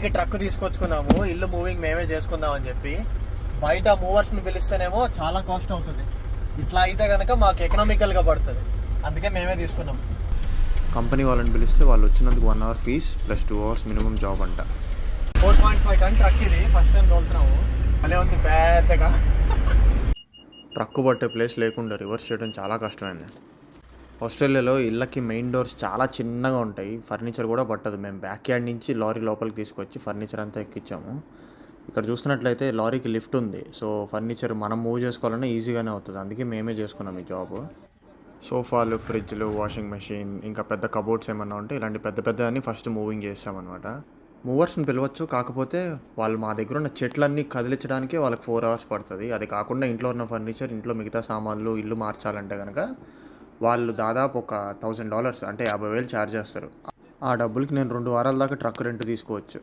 ఇంట్లోకి ట్రక్ తీసుకొచ్చుకున్నాము, ఇల్లు మూవింగ్ మేమే చేసుకుందాం అని చెప్పి. బయట మూవర్స్ని పిలిస్తేనేమో చాలా కాస్ట్ అవుతుంది. ఇట్లా అయితే కనుక మాకు ఎకనామికల్గా పడుతుంది, అందుకే మేమే తీసుకున్నాం. కంపెనీ వాళ్ళని పిలిస్తే వాళ్ళు వచ్చినందుకు 1 hour fees plus 2 hours minimum job అంట. 4.5 ton ట్రక్ ఇది, ఫస్ట్ టైం తోలుతున్నాము. అలా ఉంది పెద్దగా. ట్రక్ పట్టే ప్లేస్ లేకుండా రివర్స్ చేయడం చాలా కష్టమైంది. ఆస్ట్రేలియాలో ఇళ్ళకి మెయిన్ డోర్స్ చాలా చిన్నగా ఉంటాయి, ఫర్నిచర్ కూడా పట్టదు. మేము బ్యాక్ యార్డ్ నుంచి లారీ లోపలికి తీసుకొచ్చి ఫర్నిచర్ అంతా ఎక్కించాము. ఇక్కడ చూస్తున్నట్లయితే లారీకి లిఫ్ట్ ఉంది, సో ఫర్నిచర్ మనం మూవ్ చేసుకోవాలన్నా ఈజీగానే అవుతుంది. అందుకే మేమే చేసుకున్నాం ఈ జాబ్. సోఫాలు, ఫ్రిడ్జ్లు, వాషింగ్ మెషిన్, ఇంకా పెద్ద కబోర్డ్స్ ఏమన్నా ఉంటే ఇలాంటి పెద్ద పెద్దవన్నీ ఫస్ట్ మూవింగ్ చేస్తామన్నమాట. మూవర్స్ని పిలవచ్చు, కాకపోతే వాళ్ళు మా దగ్గర ఉన్న చెట్లన్నీ కదిలించడానికి వాళ్ళకి 4 hours పడుతుంది. అది కాకుండా ఇంట్లో ఉన్న ఫర్నిచర్, ఇంట్లో మిగతా సామాన్లు, ఇల్లు మార్చాలంటే కనుక వాళ్ళు దాదాపు ఒక $1,000 అంటే 50,000 ఛార్జ్ చేస్తారు. ఆ డబ్బులకి నేను 2 వారాల దాకా ట్రక్ రెంట్ తీసుకోవచ్చు.